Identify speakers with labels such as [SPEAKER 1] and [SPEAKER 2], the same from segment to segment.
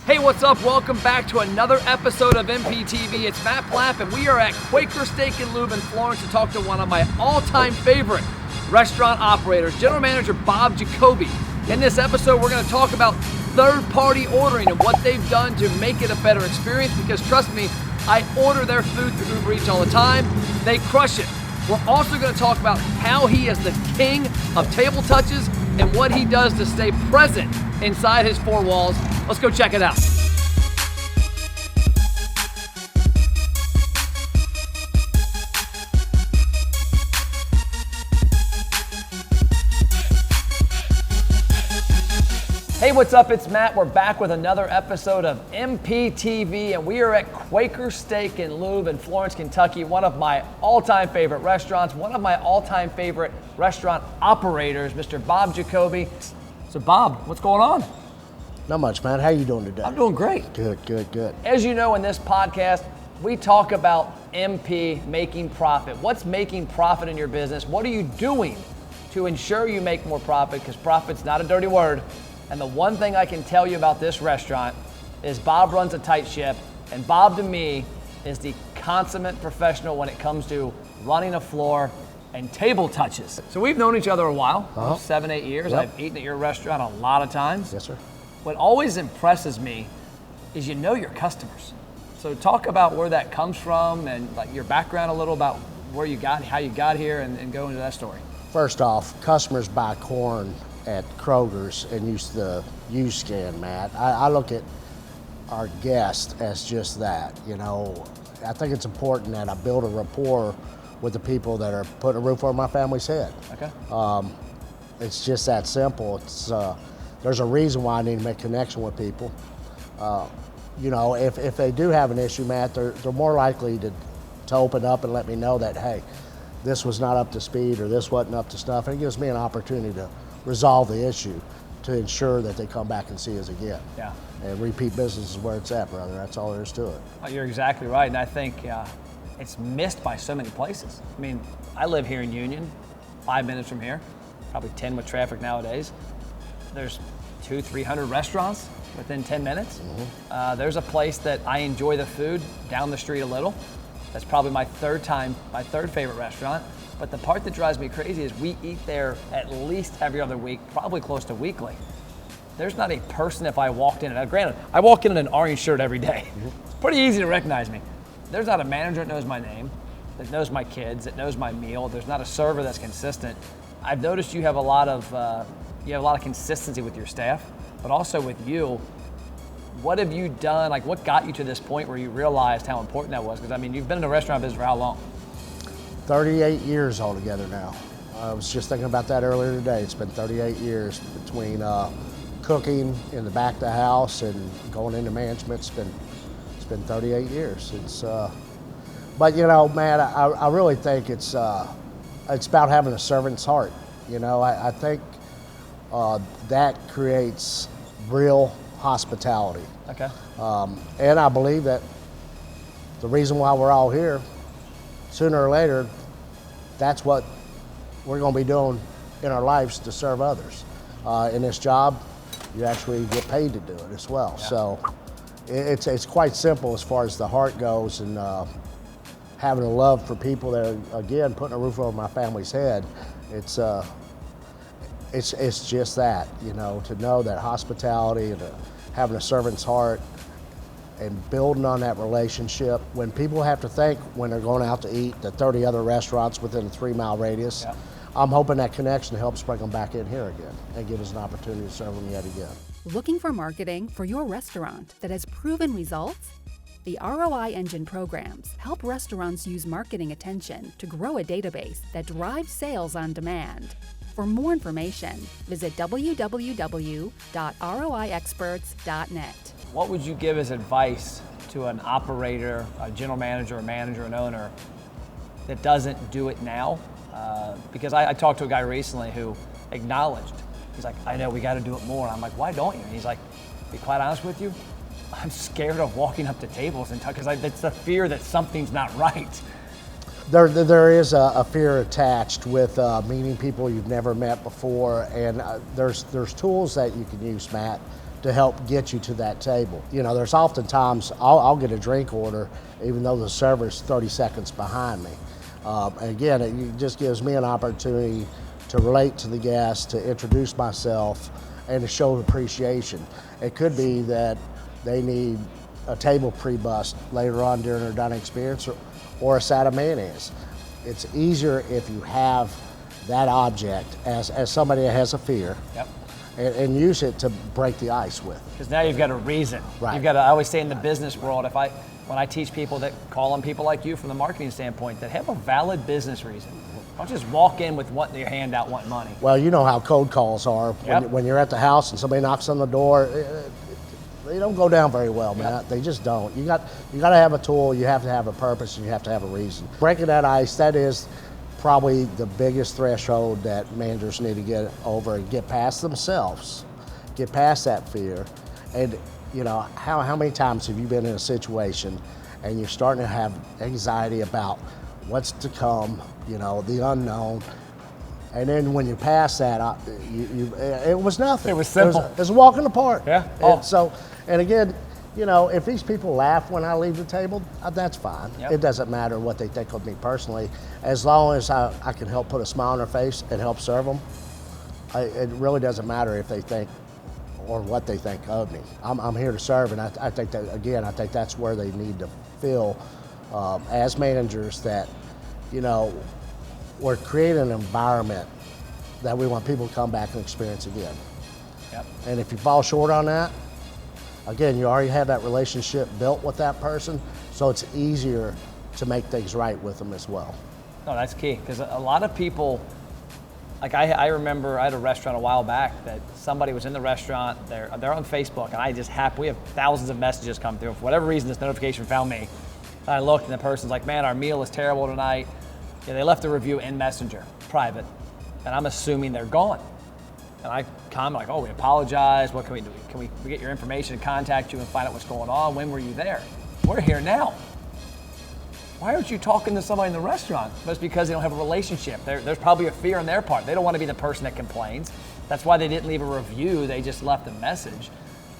[SPEAKER 1] Hey, what's up? Welcome back to another episode of MPTV. It's Matt Plapp, and we are at Quaker Steak and Lube in Florence to talk to one of my all-time favorite restaurant operators, General Manager Bob Jacoby. In this episode, we're going to talk about third-party ordering and what they've done to make it a better experience, because trust me, I order their food through Uber Eats all the time. They crush it. We're also going to talk about how he is the king of table touches and what he does to stay present inside his four walls. Let's go check it out. Hey, what's up? It's Matt. We're back with another episode of MPTV, and we are at Quaker Steak and Lube in Florence, Kentucky, one of my all-time favorite restaurants, one of my all-time favorite restaurant operators, Mr. Bob Jacoby. So Bob, what's going on?
[SPEAKER 2] Not much, man. How you doing today?
[SPEAKER 1] I'm doing great.
[SPEAKER 2] Good.
[SPEAKER 1] As you know, in this podcast, we talk about MP, making profit. What's making profit in your business? What are you doing to ensure you make more profit? Because profit's not a dirty word. And the one thing I can tell you about this restaurant is Bob runs a tight ship, and Bob to me is the consummate professional when it comes to running a floor and table touches. So we've known each other a while, 7, 8 years.
[SPEAKER 2] Yep.
[SPEAKER 1] I've eaten at your restaurant a lot of times.
[SPEAKER 2] Yes, sir.
[SPEAKER 1] What always impresses me is you know your customers. So talk about where that comes from and like your background a little about where you got, how you got here, and go into that story.
[SPEAKER 2] First off, customers buy corn at Kroger's and use the U-scan, Matt. I look at our guests as just that. You know, I think it's important that I build a rapport with the people that are putting a roof over my family's head.
[SPEAKER 1] Okay.
[SPEAKER 2] It's just that simple. It's there's a reason why I need to make connection with people. You know, if they do have an issue, Matt, they're more likely to open up and let me know that, hey, this was not up to speed or this wasn't up to snuff, and it gives me an opportunity to resolve the issue to ensure that they come back and see us again.
[SPEAKER 1] Yeah.
[SPEAKER 2] And repeat business is where it's at, brother. That's all there is to it.
[SPEAKER 1] You're exactly right, and I think it's missed by so many places. I mean, I live here in Union, 5 minutes from here, probably 10 with traffic nowadays. There's 200-300 restaurants within 10 minutes. Mm-hmm. There's a place that I enjoy the food down the street a little. That's probably my third favorite restaurant. But the part that drives me crazy is we eat there at least every other week, probably close to weekly. There's not a person if I walked in, and granted, I walk in an orange shirt every day. Mm-hmm. It's pretty easy to recognize me. There's not a manager that knows my name, that knows my kids, that knows my meal. There's not a server that's consistent. I've noticed you have a lot of consistency with your staff, but also with you. What have you done? Like, what got you to this point where you realized how important that was? Because I mean, you've been in the restaurant business for how long?
[SPEAKER 2] 38 years altogether now. I was just thinking about that earlier today. It's been 38 years between cooking in the back of the house and going into management. It's been 38 years. But you know, man, I really think it's about having a servant's heart. You know, I think that creates real hospitality.
[SPEAKER 1] Okay.
[SPEAKER 2] And I believe that the reason why we're all here, sooner or later, that's what we're going to be doing in our lives, to serve others. In this job, you actually get paid to do it as well. Yeah. So it's quite simple as far as the heart goes, and having a love for people that are, again, putting a roof over my family's head. It's just that, you know, to know that hospitality and having a servant's heart and building on that relationship. When people have to think when they're going out to eat the 30 other restaurants within a 3-mile radius, yeah. I'm hoping that connection helps bring them back in here again and give us an opportunity to serve them yet again.
[SPEAKER 3] Looking for marketing for your restaurant that has proven results? The ROI Engine programs help restaurants use marketing attention to grow a database that drives sales on demand. For more information, visit www.roiexperts.net.
[SPEAKER 1] What would you give as advice to an operator, a general manager, an owner that doesn't do it now? Because I talked to a guy recently who acknowledged, he's like, I know we got to do it more. And I'm like, why don't you? And he's like, to be quite honest with you, I'm scared of walking up to tables and because it's the fear that something's not right.
[SPEAKER 2] There is a fear attached with meeting people you've never met before, and there's tools that you can use, Matt, to help get you to that table. You know, there's oftentimes I'll get a drink order even though the server's 30 seconds behind me. And again, it just gives me an opportunity to relate to the guest, to introduce myself, and to show appreciation. It could be that they need a table pre-bust later on during their dining experience, or a side of mayonnaise. It's easier if you have that object as somebody that has a fear.
[SPEAKER 1] Yep.
[SPEAKER 2] And use it to break the ice with.
[SPEAKER 1] Because now you've got a reason.
[SPEAKER 2] Right.
[SPEAKER 1] You've got to, I always say in the business world, when I teach people that call on people like you from the marketing standpoint, that have a valid business reason. Don't just walk in with wanting your hand out, wanting money.
[SPEAKER 2] Well, you know how cold calls are.
[SPEAKER 1] Yep.
[SPEAKER 2] When you're at the house and somebody knocks on the door, they don't go down very well, man.
[SPEAKER 1] Yep.
[SPEAKER 2] They just don't. You got to have a tool, you have to have a purpose, and you have to have a reason. Breaking that ice, that is probably the biggest threshold that managers need to get over and get past themselves, get past that fear. And you know, how many times have you been in a situation and you're starting to have anxiety about what's to come, you know, the unknown, and then when you pass that, it was nothing.
[SPEAKER 1] It was simple.
[SPEAKER 2] It was a walk in the park.
[SPEAKER 1] Yeah.
[SPEAKER 2] And again, you know, if these people laugh when I leave the table, that's fine.
[SPEAKER 1] Yep.
[SPEAKER 2] It doesn't matter what they think of me personally, as long as I can help put a smile on their face and help serve them. It really doesn't matter if they think or what they think of me. I'm here to serve, and I think that, again, I think that's where they need to feel as managers that, you know, we're creating an environment that we want people to come back and experience again.
[SPEAKER 1] Yep.
[SPEAKER 2] And if you fall short on that, again, you already have that relationship built with that person, so it's easier to make things right with them as well.
[SPEAKER 1] No, that's key, because a lot of people, like I remember I had a restaurant a while back that somebody was in the restaurant, they're on Facebook, and we have thousands of messages come through. For whatever reason, this notification found me. And I looked, and the person's like, man, our meal is terrible tonight. Yeah, they left a review in Messenger, private, and I'm assuming they're gone. And I comment like, oh, we apologize. What can we do? Can we get your information and contact you and find out what's going on? When were you there? We're here now. Why aren't you talking to somebody in the restaurant? But it's because they don't have a relationship. There's probably a fear on their part. They don't want to be the person that complains. That's why they didn't leave a review. They just left a message.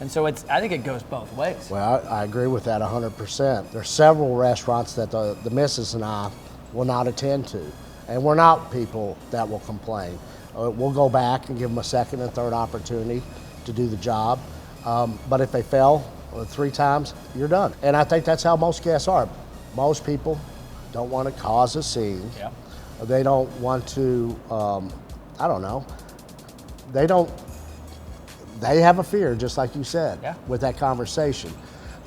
[SPEAKER 1] And so I think it goes both ways.
[SPEAKER 2] Well, I agree with that 100%. There's several restaurants that the missus and I will not attend to. And we're not people that will complain. We'll go back and give them a second and third opportunity to do the job. But if they fail 3 times, you're done. And I think that's how most guests are. Most people don't want to cause a scene.
[SPEAKER 1] Yeah.
[SPEAKER 2] They don't want to, I don't know. They have a fear, just like you said,
[SPEAKER 1] yeah,
[SPEAKER 2] with that conversation.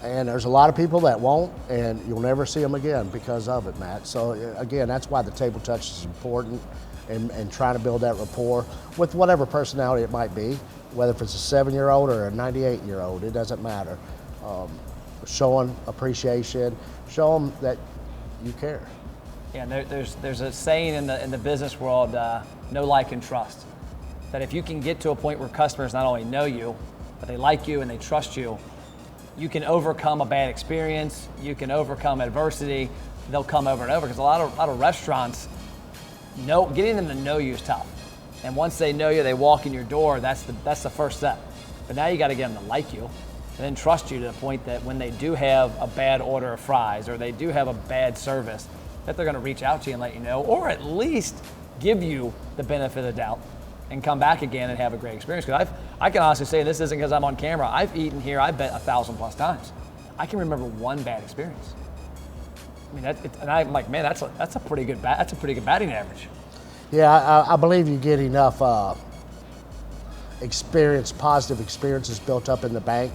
[SPEAKER 2] And there's a lot of people that won't, and you'll never see them again because of it, Matt. So again, that's why the table touch is important, and trying to build that rapport with whatever personality it might be, whether if it's a 7-year-old or a 98-year-old, it doesn't matter. Showing appreciation, show them that you care.
[SPEAKER 1] Yeah, there's a saying in the business world, know, like, and trust. That if you can get to a point where customers not only know you, but they like you and they trust you, you can overcome a bad experience, you can overcome adversity, they'll come over and over. Because a lot of restaurants, getting them to know you is tough. And once they know you, they walk in your door, that's the first step. But now you got to get them to like you and then trust you to the point that when they do have a bad order of fries or they do have a bad service, that they're going to reach out to you and let you know, or at least give you the benefit of the doubt and come back again and have a great experience. Because I can honestly say, this isn't because I'm on camera, I've eaten here, I bet 1,000+ times. I can remember one bad experience. I mean, and I'm like, man, that's a pretty good batting average.
[SPEAKER 2] Yeah, I believe you get enough positive experiences built up in the bank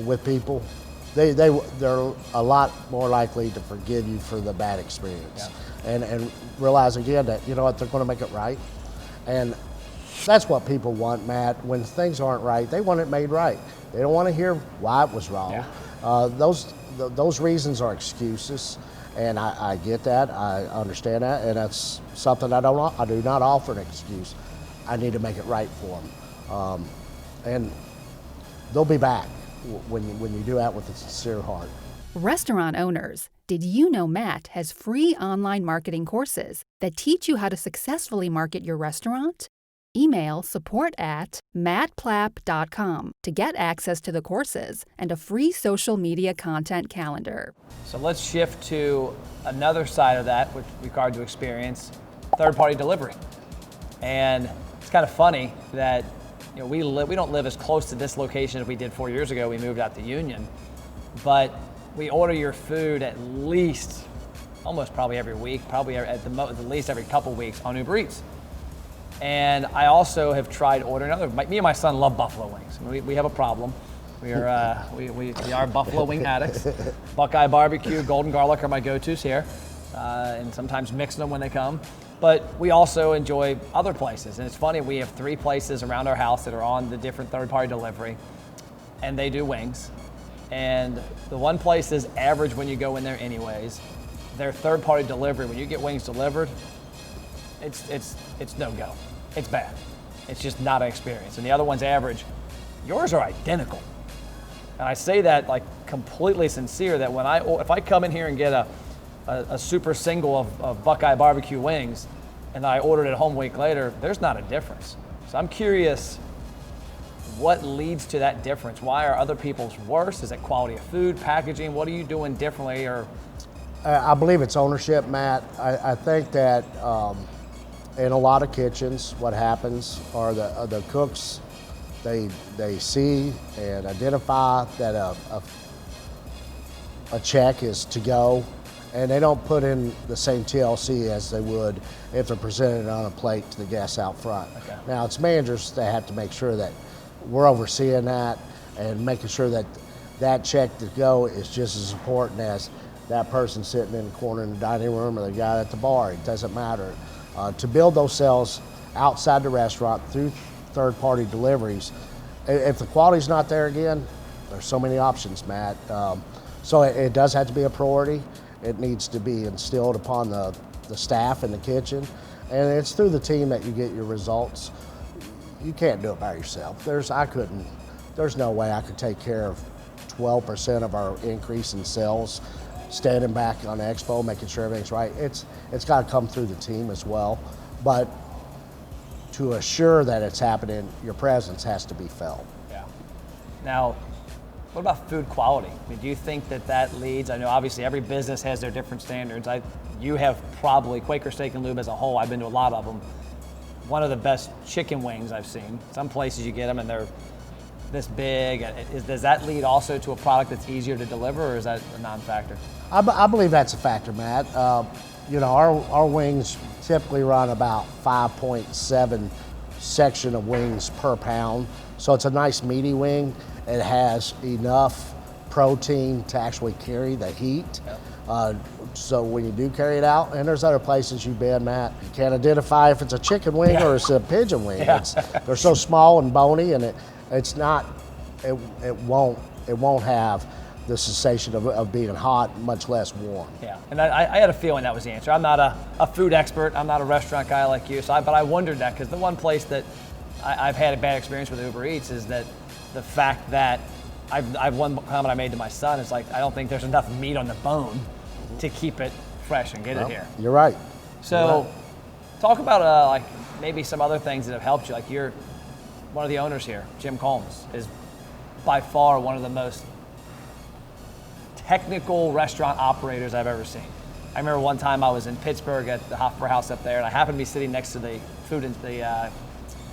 [SPEAKER 2] with people. They're a lot more likely to forgive you for the bad experience, yeah, and realize again that, you know what, they're going to make it right. And that's what people want, Matt. When things aren't right, they want it made right. They don't want to hear why it was wrong. Yeah. Those reasons are excuses, and I get that. I understand that, and that's something I do not offer an excuse. I need to make it right for them, and they'll be back when you do that with a sincere heart.
[SPEAKER 3] Restaurant owners, did you know Matt has free online marketing courses that teach you how to successfully market your restaurant? Email support@mattplapp.com to get access to the courses and a free social media content calendar.
[SPEAKER 1] So let's shift to another side of that with regard to experience, third-party delivery. And it's kind of funny that we don't live as close to this location as we did 4 years ago. We moved out to Union, but we order your food at least, almost probably every week, probably at the least every couple weeks on Uber Eats. And I also have tried ordering me and my son love buffalo wings. We have a problem. We are buffalo wing addicts. Buckeye barbecue, golden garlic are my go-tos here, and sometimes mixing them when they come. But we also enjoy other places. And it's funny, we have 3 places around our house that are on the different third-party delivery, and they do wings. And the one place is average when you go in there anyways. Their third-party delivery, when you get wings delivered, it's no-go. It's bad. It's just not an experience. And the other one's average. Yours are identical. And I say that like completely sincere, that if I come in here and get a super single of Buckeye barbecue wings and I order it at home a week later, there's not a difference. So I'm curious, what leads to that difference? Why are other people's worse? Is it quality of food, packaging? What are you doing differently? Or
[SPEAKER 2] I believe it's ownership, Matt. I think that in a lot of kitchens, what happens are the cooks, they see and identify that a check is to go, and they don't put in the same TLC as they would if they're presented on a plate to the guests out front.
[SPEAKER 1] Okay.
[SPEAKER 2] Now, it's managers that have to make sure that we're overseeing that and making sure that that check to go is just as important as that person sitting in the corner in the dining room or the guy at the bar. It doesn't matter. To build those sales outside the restaurant through third-party deliveries, if the quality's not there again, there's so many options, Matt. So it does have to be a priority. It needs to be instilled upon the staff in the kitchen, and it's through the team that you get your results. You can't do it by yourself. There's no way I could take care of 12% of our increase in sales standing back on the expo, making sure everything's right. It's got to come through the team as well. But to assure that it's happening, your presence has to be felt.
[SPEAKER 1] Yeah. Now, what about food quality? I mean, do you think that leads? I know obviously every business has their different standards. You have probably, Quaker Steak and Lube as a whole, I've been to a lot of them, one of the best chicken wings I've seen. Some places you get them and they're this big. Does that lead also to a product that's easier to deliver, or is that a non-factor?
[SPEAKER 2] I believe that's a factor, Matt. Our wings typically run about 5.7 section of wings per pound. So it's a nice meaty wing. It has enough protein to actually carry the heat. Yep. So when you do carry it out, and there's other places you've been, Matt, you can't identify if it's a chicken wing or it's a pigeon wing. Yeah. They're so small and bony, and it won't have the sensation of being hot, much less warm.
[SPEAKER 1] Yeah, and I had a feeling that was the answer. I'm not a food expert. I'm not a restaurant guy like you, but I wondered that, because the one place that I've had a bad experience with Uber Eats is that the fact that I've one comment I made to my son is like, I don't think there's enough meat on the bone to keep it fresh and get it here.
[SPEAKER 2] You're right.
[SPEAKER 1] So talk about like maybe some other things that have helped you. Like one of the owners here, Jim Combs, is by far one of the most technical restaurant operators I've ever seen. I remember one time I was in Pittsburgh at the Hofbräu House up there, and I happened to be sitting next to the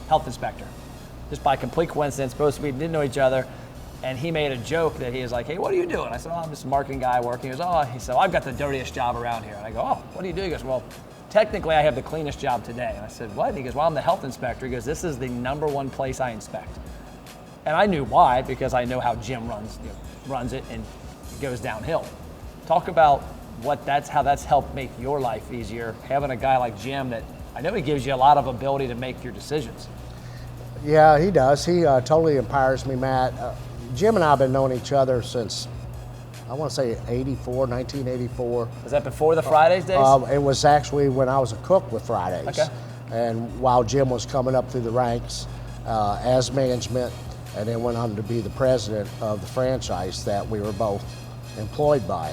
[SPEAKER 1] health inspector. Just by complete coincidence, both we didn't know each other, and he made a joke that he was like, "Hey, what are you doing?" I said, "Oh, I'm just a marketing guy working." He goes, he said, "I've got the dirtiest job around here." And I go, "Oh, what do you do?" He goes, "Well, technically I have the cleanest job today." And I said, "What?" And he goes, "Well, I'm the health inspector." He goes, "This is the #1 place I inspect." And I knew why, because I know how Jim runs it, and it goes downhill. Talk about how that's helped make your life easier, having a guy like Jim that I know he gives you a lot of ability to make your decisions.
[SPEAKER 2] Yeah, he does. He totally empowers me, Matt. Jim and I have been knowing each other since, I want to say 1984.
[SPEAKER 1] Was that before the Fridays days?
[SPEAKER 2] It was actually when I was a cook with Fridays.
[SPEAKER 1] Okay.
[SPEAKER 2] And while Jim was coming up through the ranks as management, and then went on to be the president of the franchise that we were both employed by.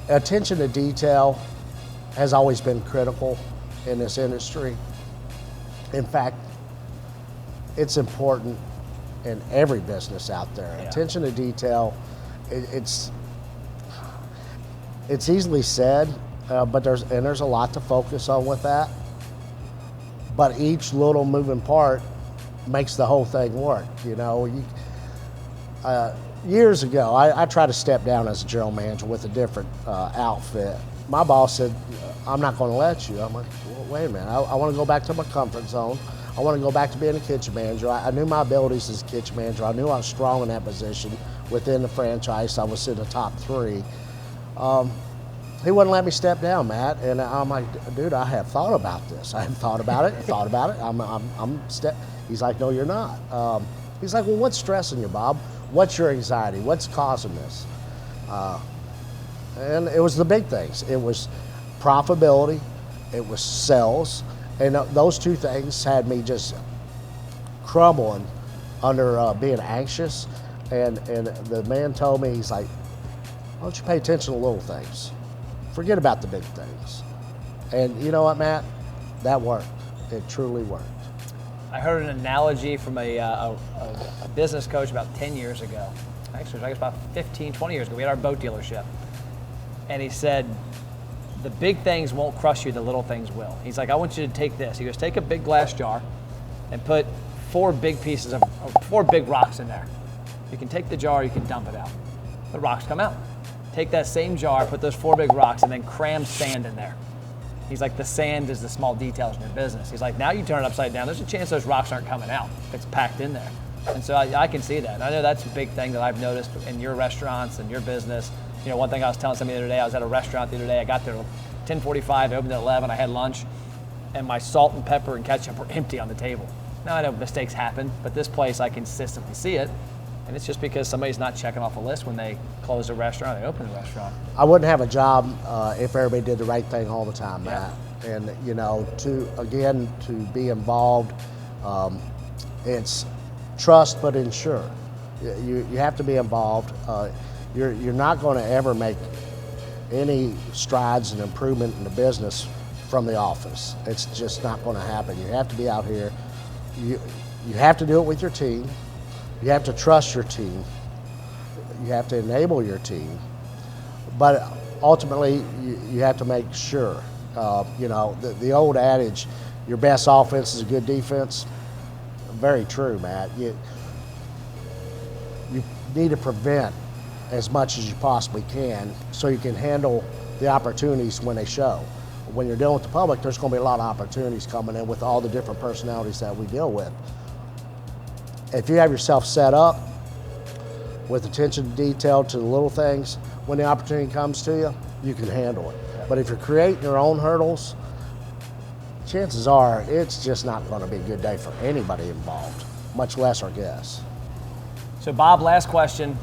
[SPEAKER 2] Attention to detail has always been critical in this industry. In fact, it's important in every business out there.
[SPEAKER 1] Yeah.
[SPEAKER 2] Attention to detail, it's easily said, but there's a lot to focus on with that. But each little moving part makes the whole thing work. You know, years ago, I tried to step down as a general manager with a different outfit. My boss said, "I'm not going to let you." I'm like, well, wait a minute. I want to go back to my comfort zone. I want to go back to being a kitchen manager. I knew my abilities as a kitchen manager. I knew I was strong in that position within the franchise. I was in the top 3. He wouldn't let me step down, Matt, and I'm like, dude, I have thought about this. I have thought about it, thought about it. He's like, no, you're not. He's like, well, what's stressing you, Bob? What's your anxiety? What's causing this? And it was the big things. It was profitability, it was sales, and those 2 things had me just crumbling under being anxious. And the man told me, he's like, why don't you pay attention to little things? Forget about the big things. And you know what, Matt? That worked. It truly worked.
[SPEAKER 1] I heard an analogy from a business coach about 10 years ago. Actually, I guess about 15, 20 years ago. We had our boat dealership. And he said, the big things won't crush you, the little things will. He's like, I want you to take this. He goes, take a big glass jar and put 4 big rocks in there. You can take the jar, you can dump it out. The rocks come out. Take that same jar, put those 4 big rocks, and then cram sand in there. He's like, the sand is the small details in your business. He's like, now you turn it upside down, there's a chance those rocks aren't coming out. It's packed in there. And so I can see that. I know that's a big thing that I've noticed in your restaurants and your business. You know, one thing I was telling somebody the other day, I was at a restaurant the other day, I got there at 10:45, I opened at 11, I had lunch, and my salt and pepper and ketchup were empty on the table. Now I know mistakes happen, but this place I consistently see it. And it's just because somebody's not checking off a list when they close a restaurant, they open a restaurant.
[SPEAKER 2] I wouldn't have a job if everybody did the right thing all the time, Matt. Yeah. And you know, to be involved, it's trust but ensure. You have to be involved. You're not going to ever make any strides and improvement in the business from the office. It's just not going to happen. You have to be out here. You have to do it with your team. You have to trust your team. You have to enable your team. But ultimately, you have to make sure. You know, the old adage, your best offense is a good defense. Very true, Matt. You need to prevent as much as you possibly can so you can handle the opportunities when they show. When you're dealing with the public, there's going to be a lot of opportunities coming in with all the different personalities that we deal with. If you have yourself set up with attention to detail to the little things, when the opportunity comes to you, you can handle it. But if you're creating your own hurdles, chances are it's just not going to be a good day for anybody involved, much less our guests.
[SPEAKER 1] So Bob, last question.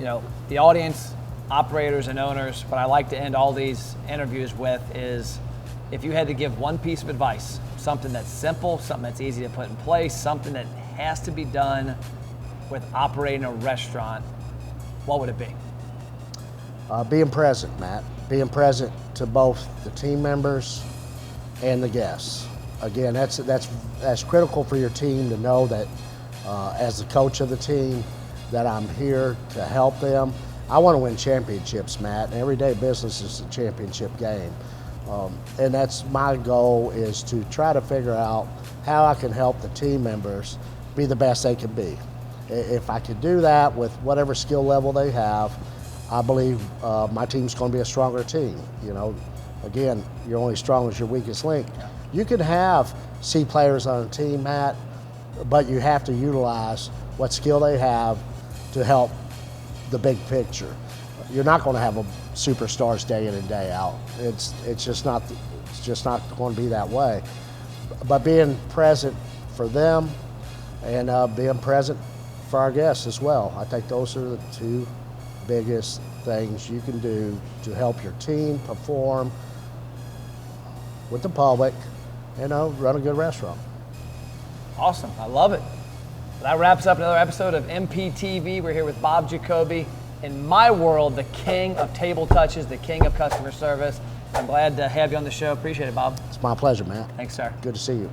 [SPEAKER 1] You know, the audience, operators and owners, what I like to end all these interviews with is, if you had to give one piece of advice, something that's simple, something that's easy to put in place, something that has to be done with operating a restaurant, what would it be?
[SPEAKER 2] Being present, Matt. Being present to both the team members and the guests. Again, that's critical for your team to know that as the coach of the team, that I'm here to help them. I want to win championships, Matt. Everyday business is a championship game. And that's my goal, is to try to figure out how I can help the team members be the best they can be. If I could do that with whatever skill level they have, I believe my team's going to be a stronger team. You know, again, you're only strong as your weakest link. You can have C players on a team, Matt, but you have to utilize what skill they have to help the big picture. You're not going to have a superstars day in and day out. It's just not going to be that way. But being present for them and being present for our guests as well. I think those are the 2 biggest things you can do to help your team perform with the public and run a good restaurant.
[SPEAKER 1] Awesome, I love it. That wraps up another episode of MPTV. We're here with Bob Jacoby. In my world, the king of table touches, the king of customer service. I'm glad to have you on the show. Appreciate it, Bob.
[SPEAKER 2] It's my pleasure, man.
[SPEAKER 1] Thanks, sir.
[SPEAKER 2] Good to see you.